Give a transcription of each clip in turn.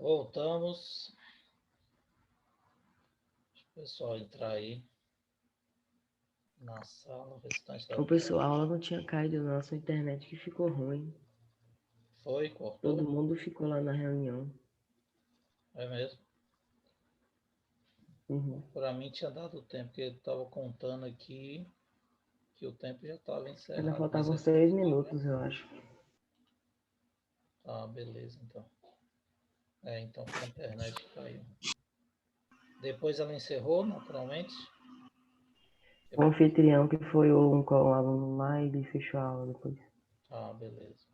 Voltamos. Deixa o pessoal entrar aí na sala, o restante da O pessoal, a aula não tinha caído, não. Sua internet que ficou ruim. Foi, Todo cortou? mundo ficou lá na reunião. É mesmo? Uhum. Para mim tinha dado o tempo, porque eu estava contando aqui que o tempo já estava Ainda encerrado. Mas faltavam 6 minutos, eu acho. Ah, beleza, então. Então foi a internet que caiu. Depois ela encerrou, naturalmente. O anfitrião, que foi um aluno lá, ele fechou a aula depois. Ah, beleza.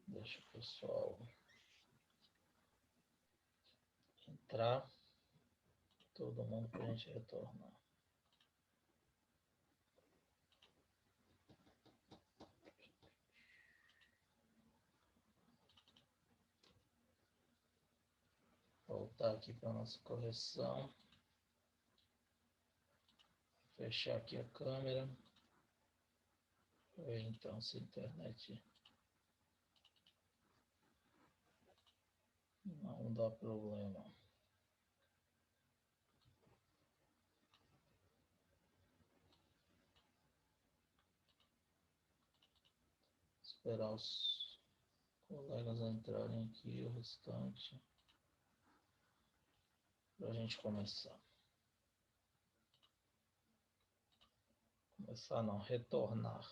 Deixa o pessoal entrar. Todo mundo para a gente retornar. Voltar aqui para a nossa correção. Fechar aqui a câmera. Então, se a internet não dá problema. Esperar os colegas entrarem aqui, o restante, para a gente começar. Começar não, retornar.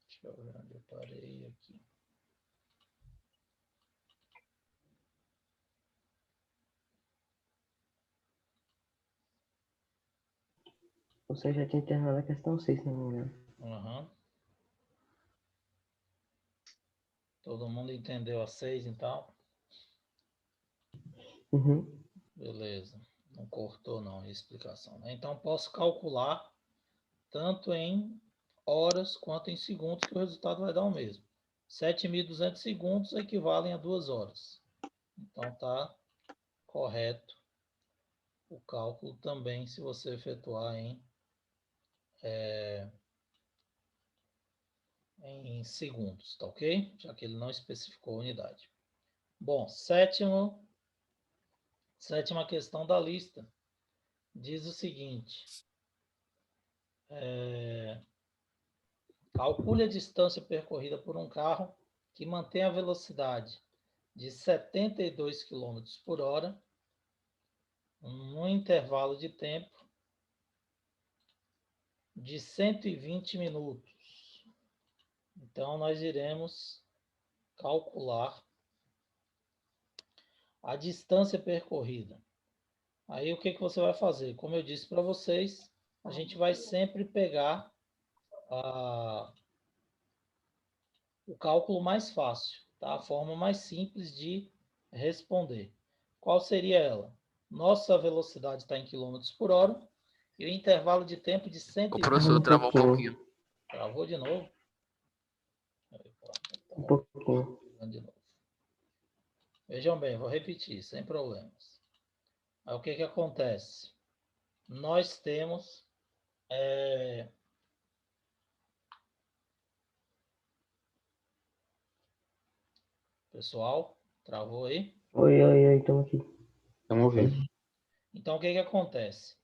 Deixa eu ver onde eu parei aqui. Você já tinha terminado a questão 6, se não me engano. Uhum. Todo mundo entendeu a 6, então? Uhum. Beleza. Não cortou não a explicação, né? Então posso calcular tanto em horas quanto em segundos, que o resultado vai dar o mesmo. 7.200 segundos equivalem a 2 horas. Então tá correto o cálculo também, se você efetuar em segundos, tá ok? Já que ele não especificou a unidade. Bom, sétima questão da lista diz o seguinte: calcule a distância percorrida por um carro que mantém a velocidade de 72 km por hora num intervalo de tempo de 120 minutos. Então, nós iremos calcular a distância percorrida. Aí, o que você vai fazer? Como eu disse para vocês, a gente vai sempre pegar o cálculo mais fácil, tá? A forma mais simples de responder. Qual seria ela? Nossa velocidade está em quilômetros por hora e o intervalo de tempo de 120. O professor travou um pouquinho. Travou de novo? Um pouquinho. De novo. Vejam bem, vou repetir, sem problemas. Aí o que acontece? Nós temos pessoal, travou aí? Oi, estamos aqui. Estamos ouvindo. Então, o que acontece?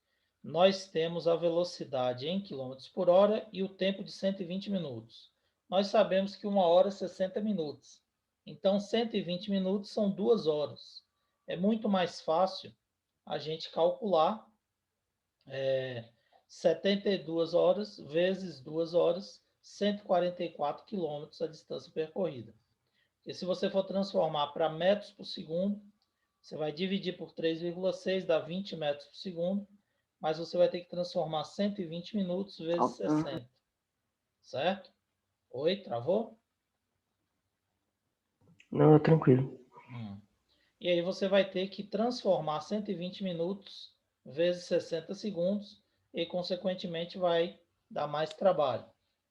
Nós temos a velocidade em quilômetros por hora e o tempo de 120 minutos. Nós sabemos que 1 hora é 60 minutos. Então, 120 minutos são 2 horas. É muito mais fácil a gente calcular 72 horas vezes 2 horas, 144 quilômetros a distância percorrida. E se você for transformar para metros por segundo, você vai dividir por 3,6, dá 20 metros por segundo, mas você vai ter que transformar 120 minutos vezes 60. Certo? Oi, travou? Não, tranquilo. E aí você vai ter que transformar 120 minutos vezes 60 segundos e, consequentemente, vai dar mais trabalho.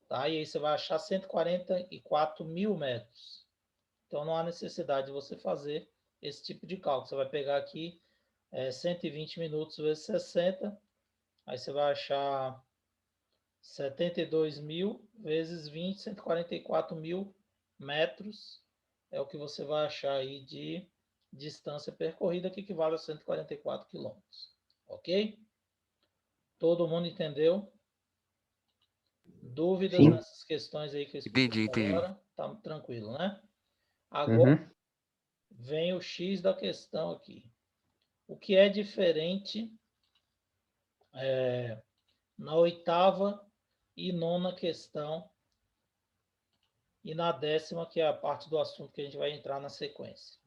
Tá? E aí você vai achar 144 mil metros. Então, não há necessidade de você fazer esse tipo de cálculo. Você vai pegar aqui 120 minutos vezes 60, Aí você vai achar 72 mil vezes 20, 144 mil metros. É o que você vai achar aí de distância percorrida, que equivale a 144 quilômetros. Ok? Todo mundo entendeu? Dúvidas Sim. nessas questões aí que eu expliquei Entendi. agora? Tá tranquilo, né? Agora Uhum. vem o X da questão aqui. O que é diferente na oitava e nona questão e na décima, que é a parte do assunto que a gente vai entrar na sequência.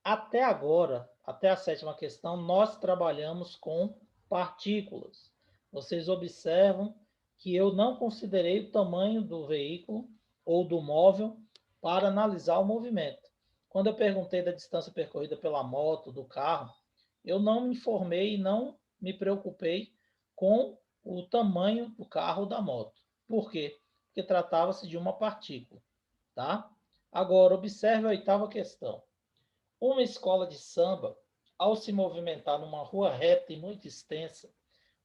Até agora, até a sétima questão, nós trabalhamos com partículas. Vocês observam que eu não considerei o tamanho do veículo ou do móvel para analisar o movimento. Quando eu perguntei da distância percorrida pela moto, do carro, eu não me informei e não me preocupei com o tamanho do carro ou da moto. Por quê? Porque tratava-se de uma partícula, tá? Agora, observe a oitava questão. Uma escola de samba, ao se movimentar numa rua reta e muito extensa,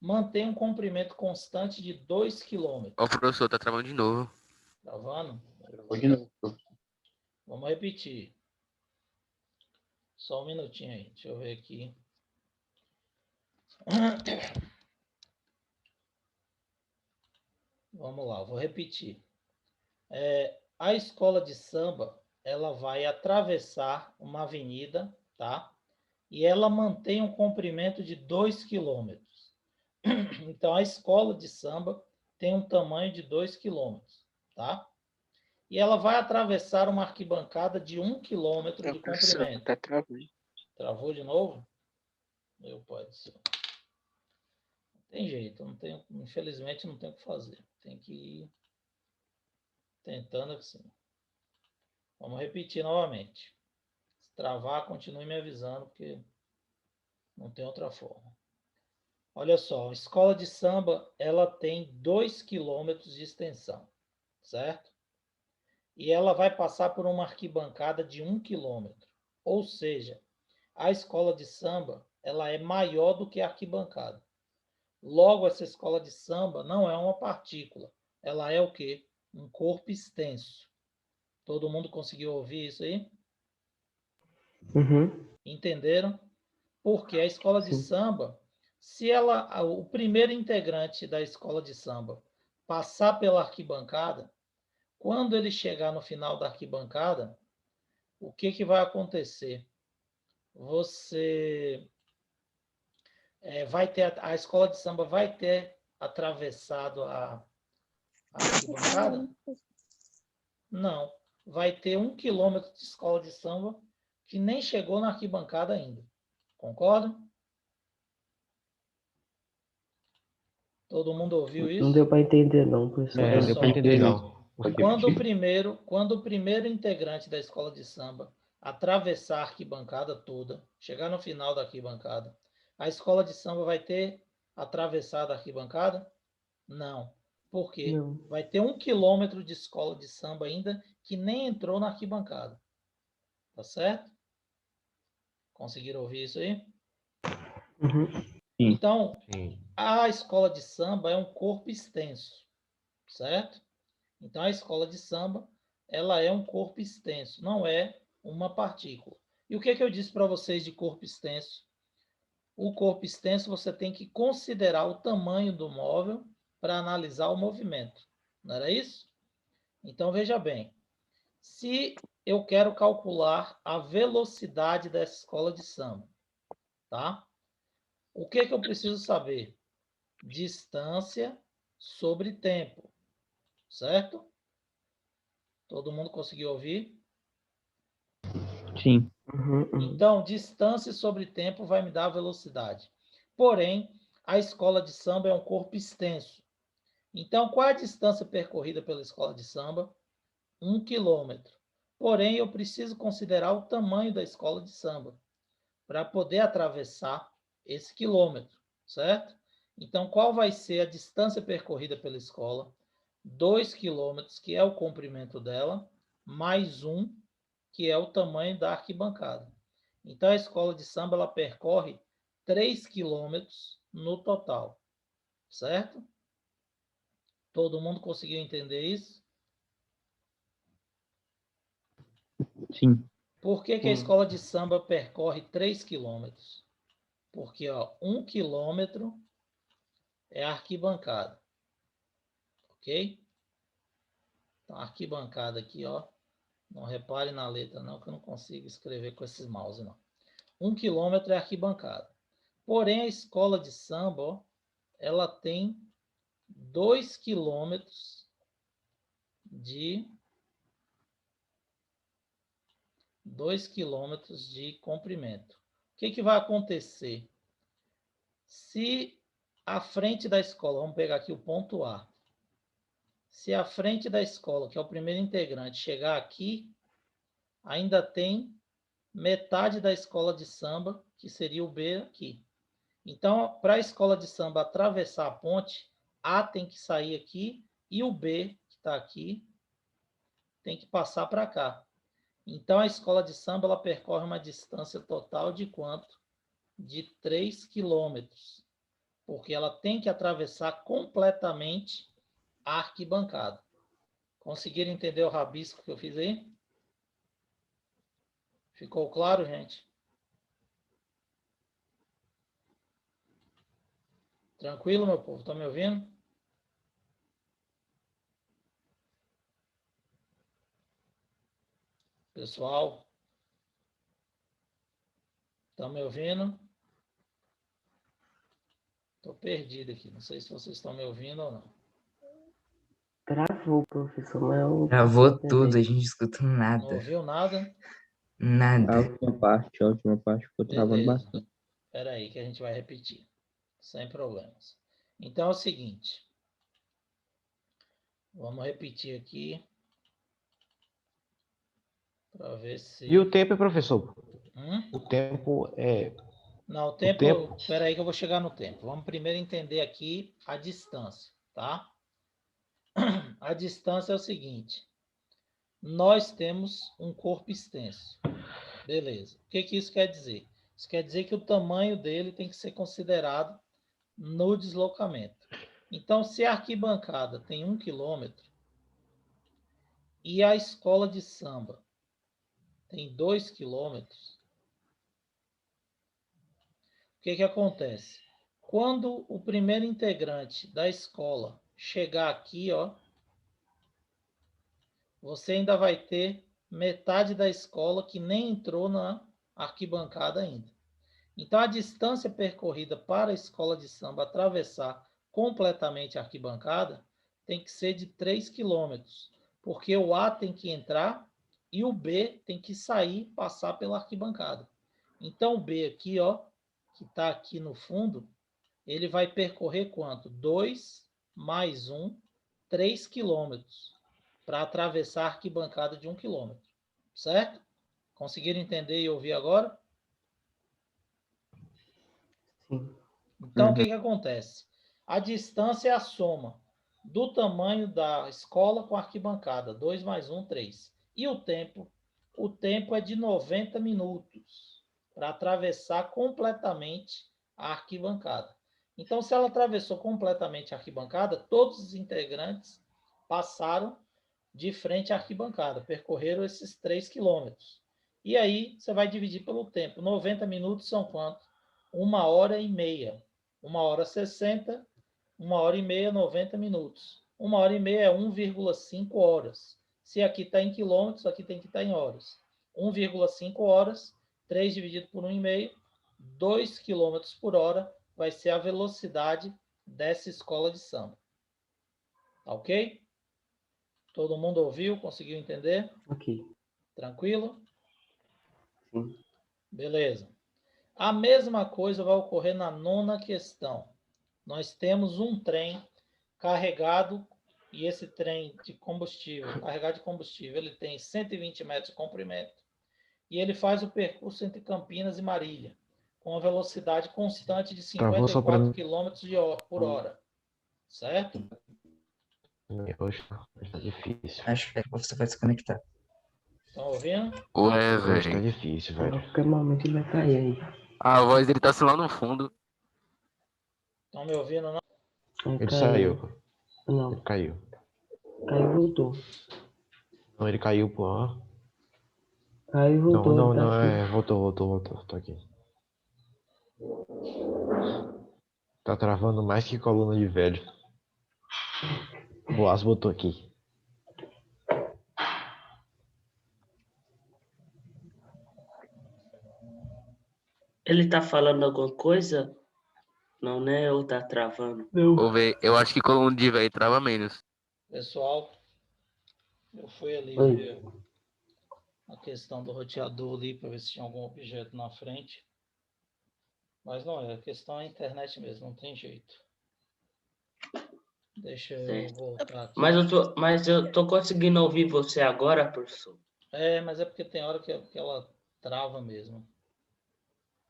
mantém um comprimento constante de 2 km. Ó, o professor, tá travando de novo. Travando? Travou de novo. Vamos repetir. Só um minutinho aí. Deixa eu ver aqui. Vamos lá, vou repetir. A escola de samba, ela vai atravessar uma avenida, tá? E ela mantém um comprimento de 2 quilômetros. Então, a escola de samba tem um tamanho de 2 quilômetros, tá? E ela vai atravessar uma arquibancada de 1 quilômetro de Professor, comprimento. tá travando. Travou de novo? Meu pai do céu. Não tem jeito, não tenho, infelizmente não tem o que fazer. Tem que ir tentando assim. Vamos repetir novamente. Se travar, continue me avisando, porque não tem outra forma. Olha só, a escola de samba, ela tem 2 quilômetros de extensão, certo? E ela vai passar por uma arquibancada de 1 quilômetro. Ou seja, a escola de samba, ela é maior do que a arquibancada. Logo, essa escola de samba não é uma partícula. Ela é o quê? Um corpo extenso. Todo mundo conseguiu ouvir isso aí? Uhum. Entenderam? Porque a escola de Sim. samba, se ela, o primeiro integrante da escola de samba passar pela arquibancada, quando ele chegar no final da arquibancada, o que, que vai acontecer? Você vai ter, a escola de samba vai ter atravessado a arquibancada? Não. Vai ter 1 quilômetro de escola de samba que nem chegou na arquibancada ainda. Concorda? Todo mundo ouviu Não isso? deu para entender não, professor. Olha Não deu só. pra entender, não. Pode Quando repetir? o primeiro integrante da escola de samba atravessar a arquibancada toda, chegar no final da arquibancada, a escola de samba vai ter atravessado a arquibancada? Não. Por quê? Não. Vai ter 1 quilômetro de escola de samba ainda que nem entrou na arquibancada. Tá certo? Conseguiram ouvir isso aí? Uhum. Então, Sim. a escola de samba é um corpo extenso, certo? Então, a escola de samba, ela é um corpo extenso, não é uma partícula. E o que, que eu disse para vocês de corpo extenso? O corpo extenso, você tem que considerar o tamanho do móvel para analisar o movimento. Não era isso? Então, veja bem. Se eu quero calcular a velocidade dessa escola de samba, tá? O que, que eu preciso saber? Distância sobre tempo, certo? Todo mundo conseguiu ouvir? Sim. Uhum. Uhum. Então, distância sobre tempo vai me dar a velocidade. Porém, a escola de samba é um corpo extenso. Então, qual é a distância percorrida pela escola de samba? 1 quilômetro. Porém, eu preciso considerar o tamanho da escola de samba para poder atravessar esse quilômetro, certo? Então, qual vai ser a distância percorrida pela escola? 2 quilômetros, que é o comprimento dela, mais 1, que é o tamanho da arquibancada. Então, a escola de samba ela percorre 3 quilômetros no total. Certo? Todo mundo conseguiu entender isso? Sim. Por que que a escola de samba percorre 3 quilômetros? Porque, ó, 1 quilômetro é a arquibancada. Ok? Então, a arquibancada aqui, ó. Não repare na letra, não, que eu não consigo escrever com esses mouse, não. 1 quilômetro é a arquibancada. Porém, a escola de samba, ó, ela tem 2 quilômetros de 2 quilômetros de comprimento. O que que vai acontecer? Se a frente da escola, vamos pegar aqui o ponto A. Se a frente da escola, que é o primeiro integrante, chegar aqui, ainda tem metade da escola de samba, que seria o B aqui. Então, para a escola de samba atravessar a ponte, A tem que sair aqui e o B, que está aqui, tem que passar para cá. Então, a escola de samba ela percorre uma distância total de quanto? De 3 quilômetros, porque ela tem que atravessar completamente a arquibancada. Conseguiram entender o rabisco que eu fiz aí? Ficou claro, gente? Tranquilo, meu povo? Estão me ouvindo? Pessoal, estão me ouvindo? Estou perdido aqui. Não sei se vocês estão me ouvindo ou não. Travou, professor, mas eu Travou consegui tudo, a entender. gente não escuta Não nada. ouviu nada? Nada. A última parte ficou travando Beleza. bastante. Espera aí que a gente vai repetir. Sem problemas. Então é o seguinte. Vamos repetir aqui. Para ver se... E o tempo, professor? Hum? O tempo é... Não, o tempo- tempo... Espera aí que eu vou chegar no tempo. Vamos primeiro entender aqui a distância, tá? A distância é o seguinte. Nós temos um corpo extenso. Beleza. O que que isso quer dizer? Isso quer dizer que o tamanho dele tem que ser considerado no deslocamento. Então, se a arquibancada tem 1 quilômetro e a escola de samba tem 2 quilômetros, o que que acontece? Quando o primeiro integrante da escola chegar aqui, ó, você ainda vai ter metade da escola que nem entrou na arquibancada ainda. Então, a distância percorrida para a escola de samba atravessar completamente a arquibancada tem que ser de 3 quilômetros, porque o A tem que entrar e o B tem que sair, passar pela arquibancada. Então, o B aqui, ó, que está aqui no fundo, ele vai percorrer quanto? 2 mais 1, 3 quilômetros, para atravessar a arquibancada de 1 quilômetro. Certo? Conseguiram entender e ouvir agora? Sim. Então, o que que acontece? A distância é a soma do tamanho da escola com a arquibancada. 2 mais 1, 3. E o tempo? O tempo é de 90 minutos para atravessar completamente a arquibancada. Então, se ela atravessou completamente a arquibancada, todos os integrantes passaram de frente à arquibancada, percorreram esses 3 quilômetros. E aí, você vai dividir pelo tempo. 90 minutos são quanto? 1h30. 1h60, 1h30, 90 minutos. 1h30 é 1,5 horas. Se aqui está em quilômetros, aqui tem que estar em horas. 1,5 horas, 3 dividido por 1,5, 2 quilômetros por hora vai ser a velocidade dessa escola de samba. Tá ok? Todo mundo ouviu? Conseguiu entender? Ok. Tranquilo? Sim. Beleza. A mesma coisa vai ocorrer na 9ª questão. Nós temos um trem carregado, e esse trem de combustível, carregado de combustível, ele tem 120 metros de comprimento, e ele faz o percurso entre Campinas e Marília, com uma velocidade constante de Travou só pra 54 mim. km por hora. Certo? Hoje tá difícil. Acho que o professor vai se conectar. Estão ouvindo? Ué, Hoje tá velho. difícil, A velho. qualquer momento ele vai cair aí. A voz dele tá assim lá no fundo. Estão me ouvindo, não? Aí Ele caiu. saiu, pô. Não, Ele caiu. caiu e voltou. Não, ele caiu, pô. Ó. Caiu e Não, voltou, não, ele tá não, aqui. voltou. Tô aqui. Tá travando mais que coluna de velho. Boas botou aqui. Ele tá falando alguma coisa? Não, né? Ou tá travando? Não. Vou ver. Eu acho que coluna de velho trava menos. Pessoal, eu fui ali Oi. ver a questão do roteador ali para ver se tinha algum objeto na frente. Mas não é, a questão é a internet mesmo, não tem jeito. Deixa eu Certo. voltar aqui. Mas eu tô conseguindo ouvir você agora, professor. Mas é porque tem hora que ela trava mesmo.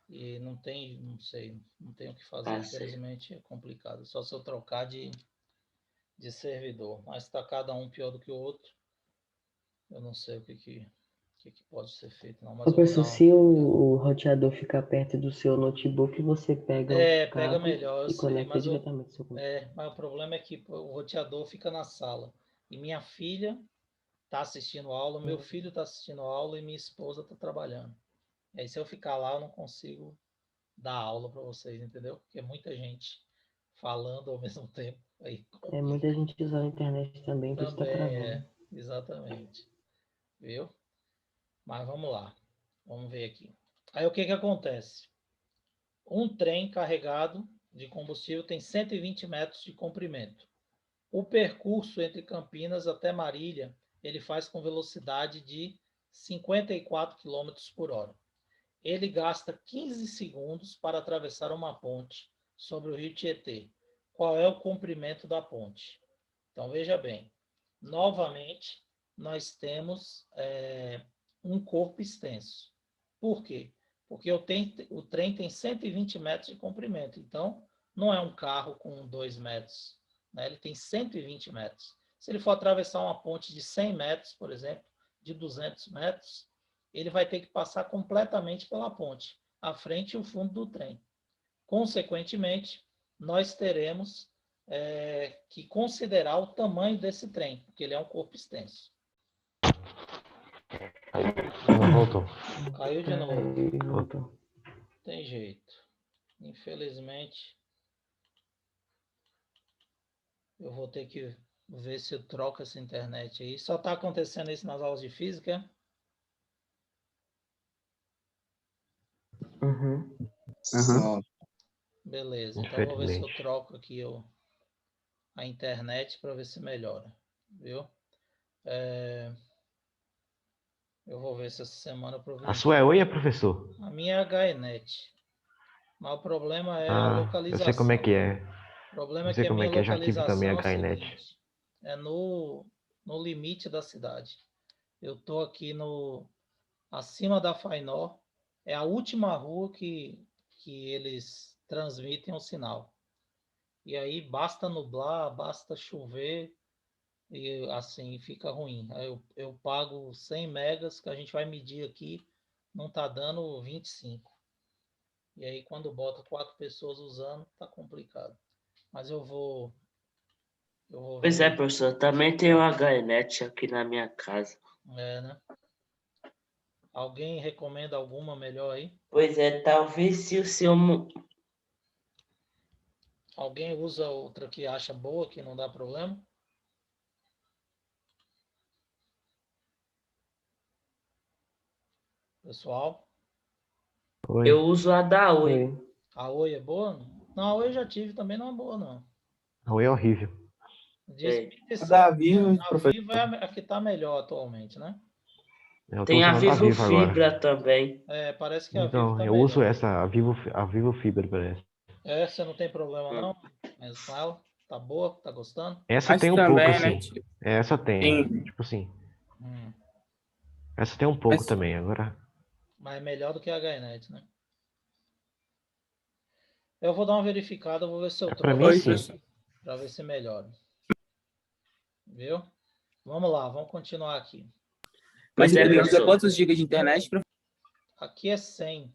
E não tem, não sei, não tem o que fazer. Ah, certo. Infelizmente é complicado. Só se eu trocar de servidor. Mas está cada um pior do que o outro. Eu não sei o que pode ser feito, não. Mas Ô, eu vou professor, dar se o roteador ficar perto do seu notebook, você pega o pega cabo melhor, eu e sei, conecta mas diretamente no seu computador. mas o problema é que o roteador fica na sala. E minha filha está assistindo aula, meu filho está assistindo aula e minha esposa está trabalhando. E aí, se eu ficar lá, eu não consigo dar aula para vocês, entendeu? Porque é muita gente falando ao mesmo tempo. Aí Muita gente usando a internet também, por isso tá também travando. exatamente. Viu? Mas vamos lá. Vamos ver aqui. Aí o que acontece? Um trem carregado de combustível tem 120 metros de comprimento. O percurso entre Campinas até Marília, ele faz com velocidade de 54 km por hora. Ele gasta 15 segundos para atravessar uma ponte sobre o rio Tietê. Qual é o comprimento da ponte? Então, veja bem. Novamente, nós temos um corpo extenso. Por quê? Porque o trem tem 120 metros de comprimento. Então, não é um carro com 2 metros. Né? Ele tem 120 metros. Se ele for atravessar uma ponte de 100 metros, por exemplo, de 200 metros, ele vai ter que passar completamente pela ponte, a frente e o fundo do trem. Consequentemente, nós teremos que considerar o tamanho desse trem, porque ele é um corpo extenso. Não voltou. Caiu de novo. Caiu e voltou. Tem jeito. Infelizmente, eu vou ter que ver se eu troco essa internet aí. Só está acontecendo isso nas aulas de física? Uhum. Aham. Beleza, então eu vou ver se eu Infelizmente. troco aqui a internet para ver se melhora, viu? Eu vou ver se essa semana eu A providencio. sua é Oi, professor? A minha é HNet. Mas o problema é a Ah, localização. eu sei como é que é. O problema Eu é sei que a como é minha que é, já tive também localização a é o Kainet. seguinte, é no limite da cidade. Eu estou aqui acima da Fainó, é a última rua que eles transmitem o sinal. E aí basta nublar, basta chover, e assim fica ruim. Aí eu pago 100 megas, que a gente vai medir aqui, não está dando 25. E aí quando bota 4 pessoas usando, tá complicado. Mas eu vou Pois ver. é, professor. Também tem o HNet aqui na minha casa. Né? Alguém recomenda alguma melhor aí? Pois é, talvez se o senhor... Alguém usa outra que acha boa, que não dá problema? Pessoal, Oi. Eu uso a da Oi. Oi. a Oi é boa? Não, a Oi eu já tive, também não é boa, não. Oi é horrível. Diz A da Vivo, a professor. Vivo é a que está melhor atualmente, né? Eu tô Tem a usando a Vivo Vivo agora. Fibra também. Parece que a Vivo Então, está eu melhor. uso essa, a Vivo Fibra, parece. Você não tem problema não? Mas com ela? Tá boa? Tá gostando? Essa Acho tem um também, pouco, né? assim. Essa tem. Tem. Tipo assim. Hum, Essa tem um pouco Mas- também. Agora, mas é melhor do que a HNet, né? Eu vou dar uma verificada, vou ver se eu pra troco mim, Oi, sim. professor. para ver se melhora. Viu? Vamos lá, vamos continuar aqui. Mas Pois é, ele usa professor. quantos gigas de internet, professor? Aqui é 100.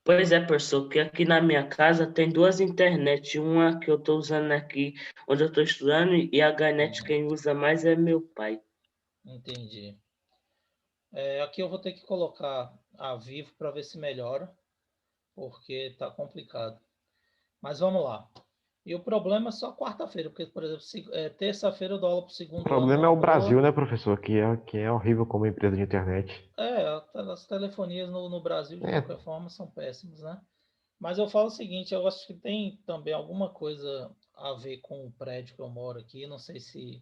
Pois é, professor, porque aqui na minha casa tem duas internet, uma que eu estou usando aqui onde eu estou estudando e a Ganet quem usa mais é meu pai. Entendi. Aqui eu vou ter que colocar a vivo para ver se melhora, porque está complicado. Mas vamos lá. E o problema é só quarta-feira, porque, por exemplo, terça-feira eu dou aula para o O segundo ano. problema é numa o Brasil, boa. né, professor? Que é horrível como empresa de internet. As telefonias no Brasil, de É. qualquer forma, são péssimas, né? Mas eu falo o seguinte, eu acho que tem também alguma coisa a ver com o prédio que eu moro aqui. Não sei se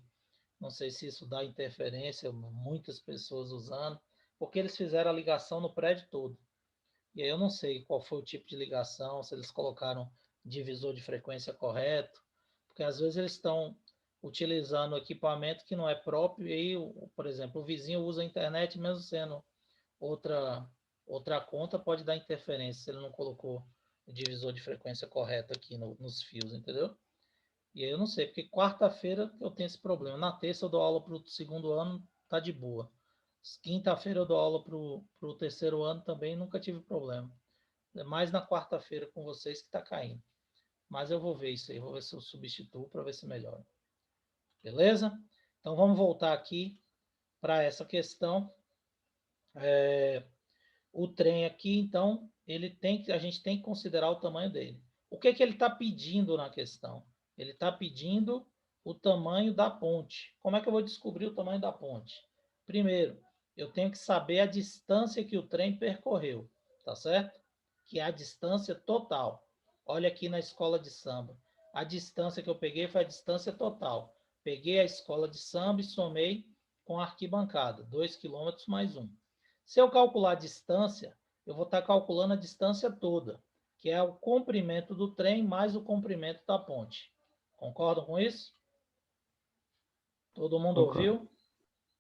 isso dá interferência, muitas pessoas usando, porque eles fizeram a ligação no prédio todo. E aí eu não sei qual foi o tipo de ligação, se eles colocaram divisor de frequência correto, porque às vezes eles estão utilizando equipamento que não é próprio, e aí, por exemplo, o vizinho usa a internet, mesmo sendo outra, outra conta, pode dar interferência se ele não colocou o divisor de frequência correto aqui nos fios, entendeu? E aí eu não sei, porque quarta-feira eu tenho esse problema. Na terça eu dou aula para o segundo ano, tá de boa. Quinta-feira eu dou aula para o terceiro ano também, nunca tive problema. É mais na quarta-feira com vocês que está caindo. Mas eu vou ver isso aí, vou ver se eu substituo para ver se melhora. Beleza? Então vamos voltar aqui para essa questão. O trem aqui, então, a gente tem que considerar o tamanho dele. O que ele está pedindo na questão? Ele está pedindo o tamanho da ponte. Como é que eu vou descobrir o tamanho da ponte? Primeiro, eu tenho que saber a distância que o trem percorreu, tá certo? Que é a distância total. Olha aqui na escola de samba. A distância que eu peguei foi a distância total. Peguei a escola de samba e somei com a arquibancada, 2 km mais 1. Se eu calcular a distância, eu vou estar calculando a distância toda, que é o comprimento do trem mais o comprimento da ponte. Concordam com isso? Todo mundo Concordo. ouviu?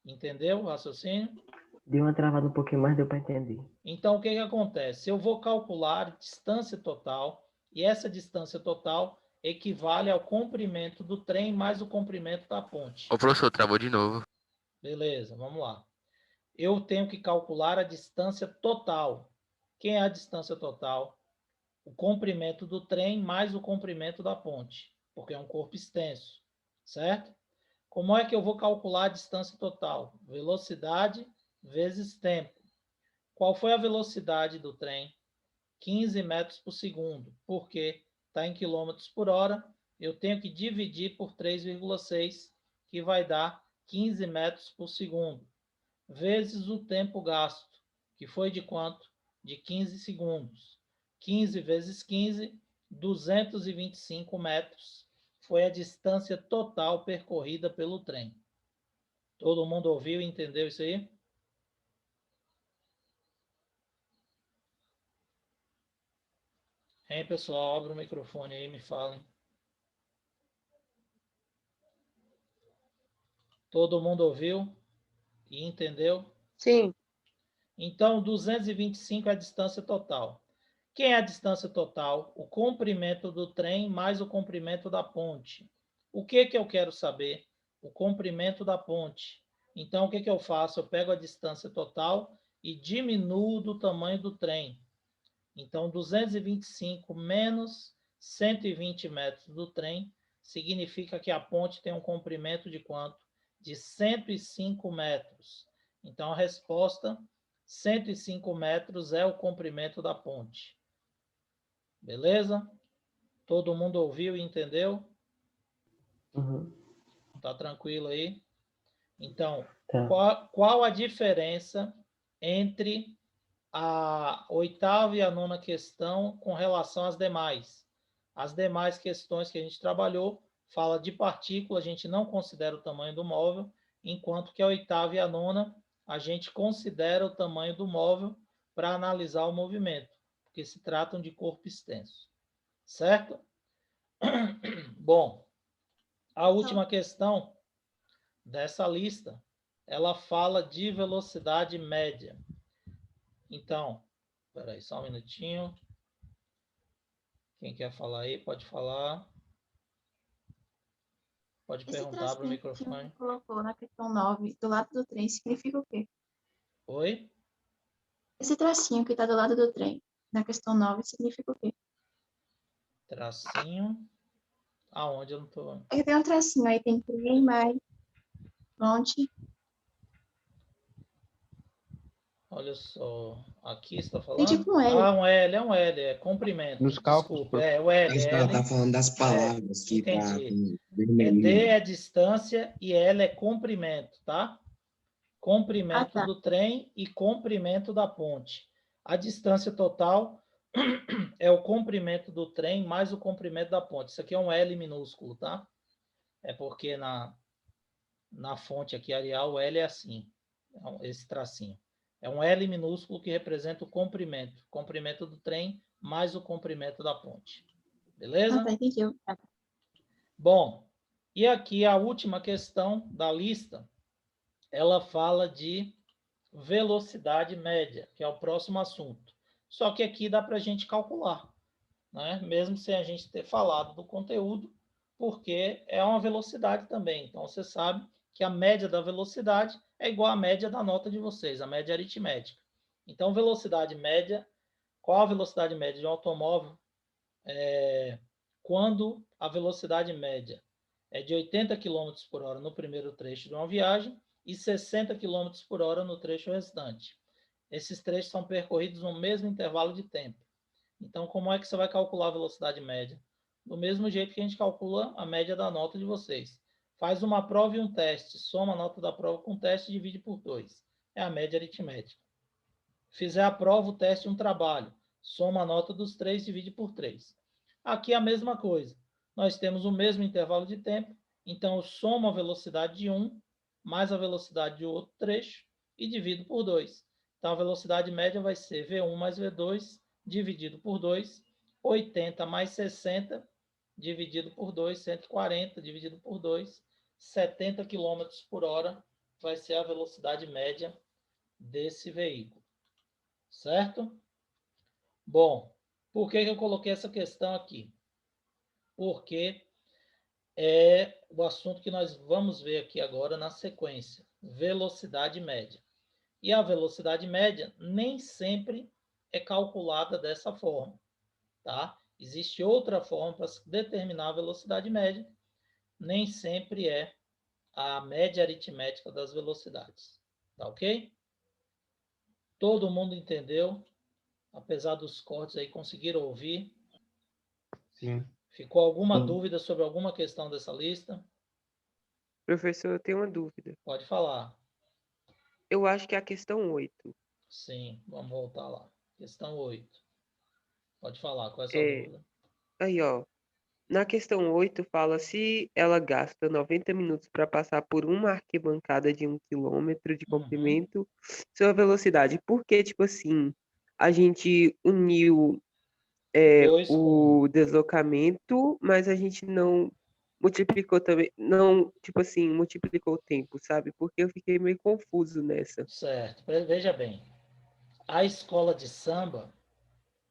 Entendeu o raciocínio? Deu uma travada um pouquinho mais, deu para entender. Então, o que acontece? Eu vou calcular a distância total, e essa distância total equivale ao comprimento do trem mais o comprimento da ponte. O professor travou de novo. Beleza, vamos lá. Eu tenho que calcular a distância total. Quem é a distância total? O comprimento do trem mais o comprimento da ponte, porque é um corpo extenso, certo? Como é que eu vou calcular a distância total? Velocidade vezes tempo. Qual foi a velocidade do trem? 15 metros por segundo. Por quê? Está em quilômetros por hora. Eu tenho que dividir por 3,6, que vai dar 15 metros por segundo, vezes o tempo gasto, que foi de quanto? De 15 segundos. 15 vezes 15, 225 metros. Foi a distância total percorrida pelo trem. Todo mundo ouviu e entendeu isso aí? Hein, pessoal? Abre o microfone aí e me falem. Todo mundo ouviu e entendeu? Sim. Então, 225 é a distância total. Quem é a distância total? O comprimento do trem mais o comprimento da ponte. O que eu quero saber? O comprimento da ponte. Então, o que eu faço? Eu pego a distância total e diminuo do tamanho do trem. Então, 225 menos 120 metros do trem significa que a ponte tem um comprimento de quanto? De 105 metros. Então, a resposta, 105 metros é o comprimento da ponte. Beleza? Todo mundo ouviu e entendeu? Uhum. Tá tranquilo aí? Então, Tá. qual a diferença entre a oitava e a nona questão com relação às demais? As demais questões que a gente trabalhou fala de partícula, a gente não considera o tamanho do móvel, enquanto que a oitava e a nona a gente considera o tamanho do móvel para analisar o movimento, porque se tratam de corpo extenso. Certo? Bom, a última questão dessa lista, ela fala de velocidade média. Então, espera aí, só um minutinho. Quem quer falar aí, pode falar. Pode Esse perguntar para o tracinho que microfone. você colocou na questão 9, do lado do trem, significa o quê? Oi? Esse tracinho que está do lado do trem, na questão 9 significa o quê? Tracinho. Aonde eu não tô... É que tem um tracinho, aí tem trem, mais, ponte. Olha só. Aqui você está Tem falando? tipo um L. Ah, um L, é comprimento. Nos cálculos, Desculpa, é o L. Mas ela tá falando das é, palavras que tá entendi. com É vermelhinho. D é distância e L é comprimento, tá? Comprimento tá. do trem e comprimento da ponte. A distância total é o comprimento do trem mais o comprimento da ponte. Isso aqui é um L minúsculo, tá? É porque na fonte aqui, Arial, o L é assim, esse tracinho. É um L minúsculo que representa o comprimento do trem mais o comprimento da ponte. Beleza? Tá, entendi. Bom, e aqui a última questão da lista, ela fala de velocidade média, que é o próximo assunto. Só que aqui dá para a gente calcular, né? Mesmo sem a gente ter falado do conteúdo, porque é uma velocidade também. Então, você sabe que a média da velocidade é igual à média da nota de vocês, a média aritmética. Então, velocidade média, qual a velocidade média de um automóvel? Quando a velocidade média é de 80 km por hora no primeiro trecho de uma viagem e 60 km por hora no trecho restante. Esses trechos são percorridos no mesmo intervalo de tempo. Então, como é que você vai calcular a velocidade média? Do mesmo jeito que a gente calcula a média da nota de vocês. Faz uma prova e um teste, soma a nota da prova com o teste e divide por 2. É a média aritmética. Fizer a prova, o teste e um trabalho, soma a nota dos 3 e divide por 3. Aqui é a mesma coisa. Nós temos o mesmo intervalo de tempo, então eu somo a velocidade de um mais a velocidade de outro trecho e divido por 2. Então, a velocidade média vai ser V1 mais V2 dividido por 2, 80 mais 60 dividido por 2, 140 dividido por 2, 70 km por hora vai ser a velocidade média desse veículo. Certo? Bom, por que eu coloquei essa questão aqui? Porque é o assunto que nós vamos ver aqui agora na sequência, velocidade média. E a velocidade média nem sempre é calculada dessa forma, tá? Existe outra forma para determinar a velocidade média, nem sempre é a média aritmética das velocidades, tá ok? Todo mundo entendeu? Apesar dos cortes aí, conseguiram ouvir? Sim. Ficou alguma Sim. dúvida sobre alguma questão dessa lista? Professor, eu tenho uma dúvida. Pode falar. Eu acho que é a questão 8. Sim, vamos voltar lá. Questão 8. Pode falar, qual é a sua dúvida? Aí, ó. Na questão 8 fala se ela gasta 90 minutos para passar por uma arquibancada de 1 quilômetro de comprimento, sua velocidade. Porque, tipo assim, a gente uniu o deslocamento, mas a gente não multiplicou também, não, tipo assim, multiplicou o tempo, sabe? Porque eu fiquei meio confuso nessa. Certo. Veja bem, a escola de samba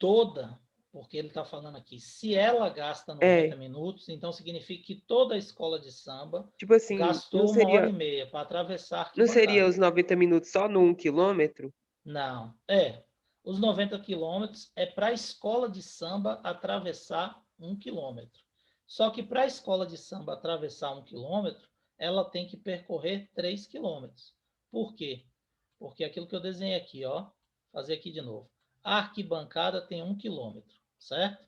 toda, porque ele está falando aqui, se ela gasta 90 minutos, então significa que toda a escola de samba tipo assim, gastou não seria, 1h30 para atravessar a não arquibancada. seria os 90 minutos só no 1 quilômetro? Não, os 90 quilômetros é para a escola de samba atravessar 1 quilômetro. Só que para a escola de samba atravessar 1 quilômetro, ela tem que percorrer 3 quilômetros. Por quê? Porque aquilo que eu desenhei aqui, ó, fazer aqui de novo. A arquibancada tem 1 quilômetro, certo?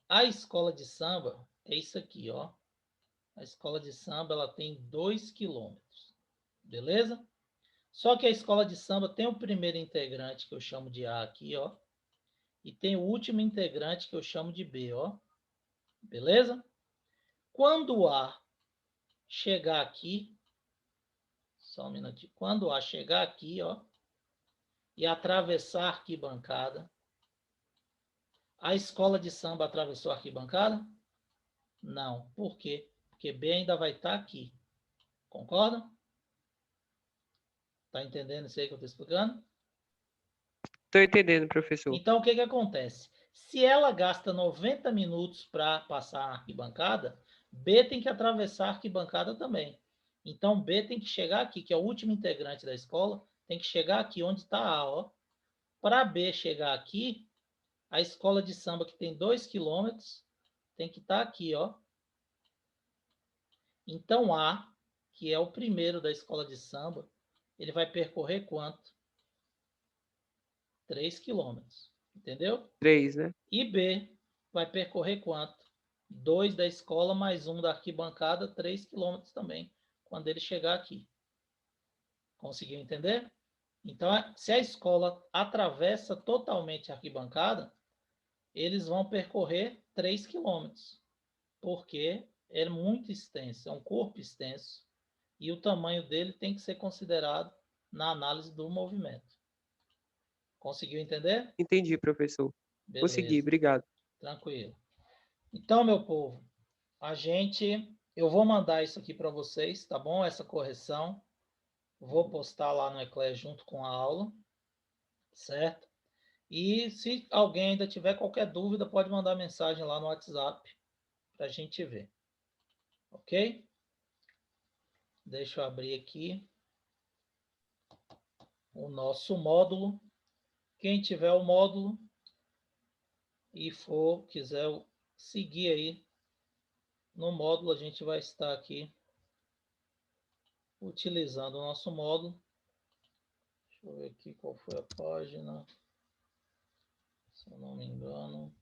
A escola de samba é isso aqui, ó. A escola de samba ela tem 2 quilômetros, beleza? Só que a escola de samba tem o primeiro integrante, que eu chamo de A aqui, ó. E tem o último integrante, que eu chamo de B, ó. Beleza? Quando o A chegar aqui, só um minutinho. Quando o A chegar aqui, ó, e atravessar a arquibancada, a escola de samba atravessou a arquibancada? Não. Por quê? Porque B ainda vai estar aqui. Concordam? Tá entendendo isso aí que eu estou explicando? Estou entendendo, professor. Então, o que que acontece? Se ela gasta 90 minutos para passar a arquibancada, B tem que atravessar a arquibancada também. Então, B tem que chegar aqui, que é o último integrante da escola, tem que chegar aqui onde está A, ó. Para B chegar aqui, A escola de samba que tem 2 quilômetros tem que estar aqui, ó. Então, A, que é o primeiro da escola de samba, ele vai percorrer quanto? 3 quilômetros. Entendeu? 3, né? E B vai percorrer quanto? 2 da escola mais 1 da arquibancada, 3 quilômetros também, quando ele chegar aqui. Conseguiu entender? Então, se a escola atravessa totalmente a arquibancada, eles vão percorrer 3 quilômetros, porque é muito extenso, é um corpo extenso, e o tamanho dele tem que ser considerado na análise do movimento. Conseguiu entender? Entendi, professor. Consegui, Beleza, obrigado. tranquilo. Então, meu povo, eu vou mandar isso aqui para vocês, tá bom? Essa correção. Vou postar lá no Eclair junto com a aula, certo? E se alguém ainda tiver qualquer dúvida, pode mandar mensagem lá no WhatsApp para a gente ver. Ok? Deixa eu abrir aqui o nosso módulo. Quem tiver o módulo e quiser seguir aí no módulo, a gente vai estar aqui utilizando o nosso módulo. Deixa eu ver aqui qual foi a página. Se eu não me engano.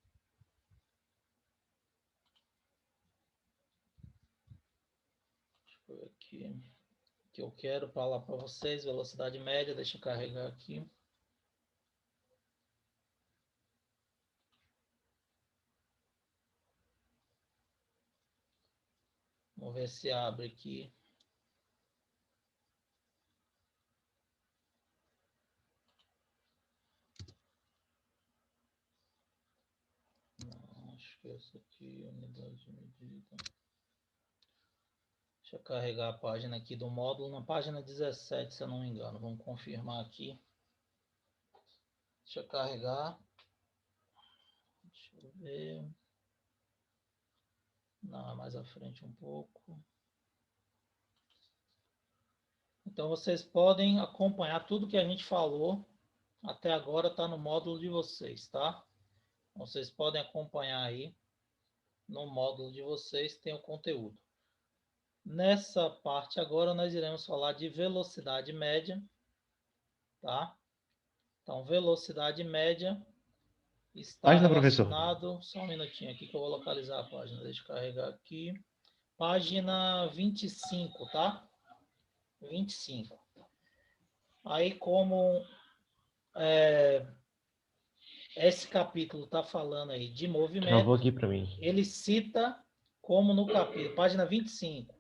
Deixa eu ver aqui. Que eu quero falar para vocês, velocidade média, deixa eu carregar aqui. Vamos ver se abre aqui. Não, acho que é essa aqui, unidade de medida. Deixa eu carregar a página aqui do módulo, na página 17, se eu não me engano. Vamos confirmar aqui. Deixa eu carregar. Deixa eu ver. Não, é mais à frente um pouco. Então, vocês podem acompanhar tudo que a gente falou até agora, está no módulo de vocês, tá? Vocês podem acompanhar aí no módulo de vocês, tem o conteúdo. Nessa parte agora, nós iremos falar de velocidade média, tá? Então, velocidade média está Página, professor. relacionado... Só um minutinho aqui que eu vou localizar a página. Deixa eu carregar aqui. Página 25, tá? 25. Aí, como esse capítulo está falando aí de movimento, Travou aqui para mim. ele cita, como no capítulo, página 25,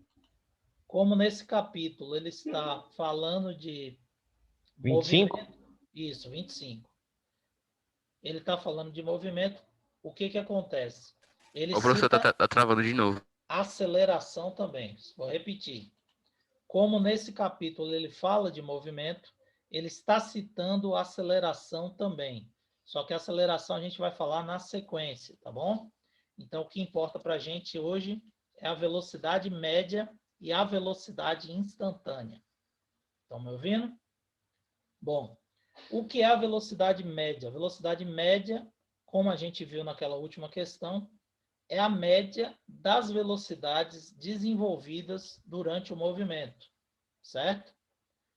como nesse capítulo ele está falando de 25? movimento. Isso, 25. Ele está falando de movimento. O que que acontece? Ele O professor cita tá travando de novo. aceleração também. Vou repetir. Como nesse capítulo ele fala de movimento, ele está citando aceleração também. Só que a aceleração a gente vai falar na sequência, tá bom? Então, o que importa para a gente hoje é a velocidade média e a velocidade instantânea. Estão me ouvindo? Bom, o que é a velocidade média? A velocidade média, como a gente viu naquela última questão, é a média das velocidades desenvolvidas durante o movimento, certo?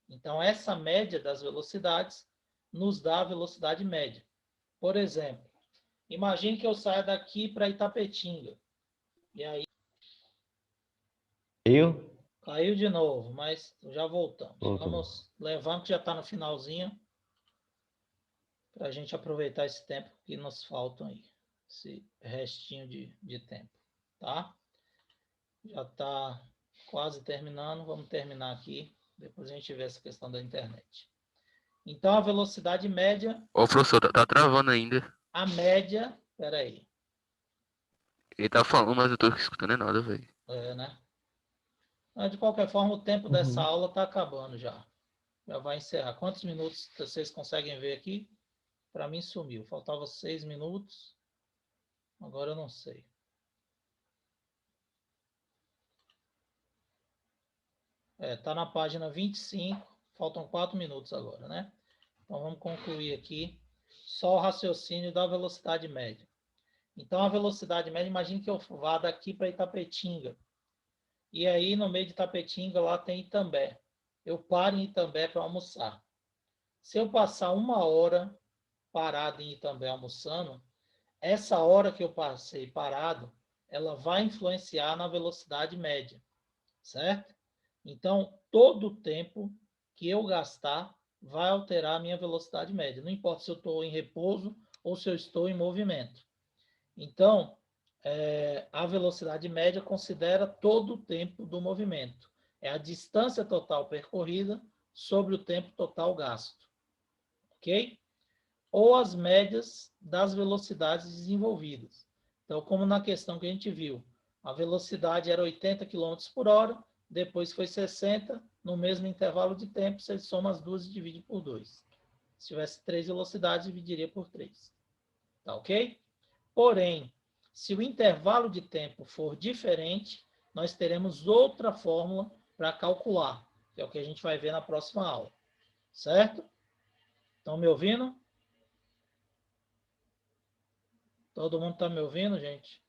Então, essa média das velocidades nos dá a velocidade média. Por exemplo, imagine que eu saia daqui para Itapetinga. E aí... Caiu de novo, mas já voltamos. Vamos levando, que já está no finalzinho, para a gente aproveitar esse tempo que nos falta aí. Esse restinho de tempo, tá? Já está quase terminando, vamos terminar aqui, depois a gente vê essa questão da internet. Então, a velocidade média... O professor tá travando ainda. A média... Peraí. Ele tá falando, mas eu tô escutando nada, velho. Né? Mas, de qualquer forma, o tempo dessa aula está acabando já. Já vai encerrar. Quantos minutos vocês conseguem ver aqui? Para mim sumiu. Faltava 6 minutos. Agora eu não sei. Tá na página 25. Faltam 4 minutos agora, né? Então vamos concluir aqui. só o raciocínio da velocidade média. Então, a velocidade média, imagine que eu vá daqui para Itapetinga. E aí, no meio de Itapetinga, lá tem Itambé. Eu paro em Itambé para almoçar. Se eu passar 1 hora parado em Itambé almoçando, essa hora que eu passei parado, ela vai influenciar na velocidade média, certo? Então, todo o tempo que eu gastar vai alterar a minha velocidade média. Não importa se eu estou em repouso ou se eu estou em movimento. Então, a velocidade média considera todo o tempo do movimento. É a distância total percorrida sobre o tempo total gasto. Ok? Ou as médias das velocidades desenvolvidas. Então, como na questão que a gente viu, a velocidade era 80 km por hora, depois foi 60, no mesmo intervalo de tempo, você soma as duas e divide por 2. Se tivesse 3 velocidades, dividiria por 3. Tá ok? Porém, se o intervalo de tempo for diferente, nós teremos outra fórmula para calcular, que é o que a gente vai ver na próxima aula. Certo? Estão me ouvindo? Todo mundo está me ouvindo, gente?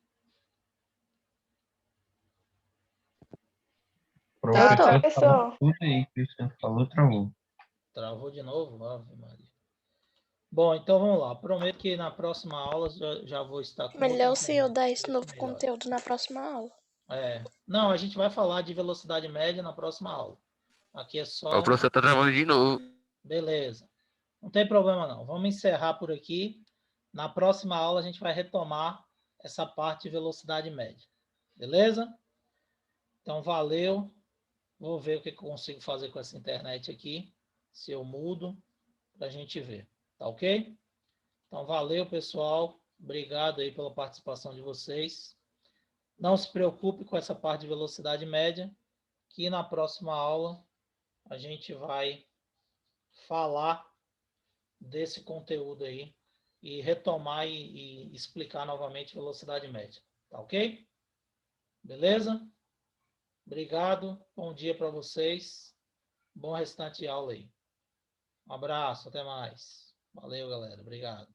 Professor. Tudo aí que o senhor falou, travou. Travou de novo? Ave Maria. Bom, então vamos lá. Prometo que na próxima aula já vou estar com... Melhor o senhor dar esse novo conteúdo na próxima aula. Não, a gente vai falar de velocidade média na próxima aula. Aqui é só... O professor tá travando de novo. Beleza. Não tem problema não. Vamos encerrar por aqui. Na próxima aula a gente vai retomar essa parte de velocidade média. Beleza? Então, valeu. Vou ver o que eu consigo fazer com essa internet aqui. Se eu mudo, para a gente ver. Tá ok? Então, valeu, pessoal. Obrigado aí pela participação de vocês. Não se preocupe com essa parte de velocidade média, que na próxima aula a gente vai falar desse conteúdo aí e retomar e explicar novamente velocidade média. Tá ok? Beleza? Obrigado. Bom dia para vocês. Bom restante de aula aí. Um abraço. Até mais. Valeu, galera. Obrigado.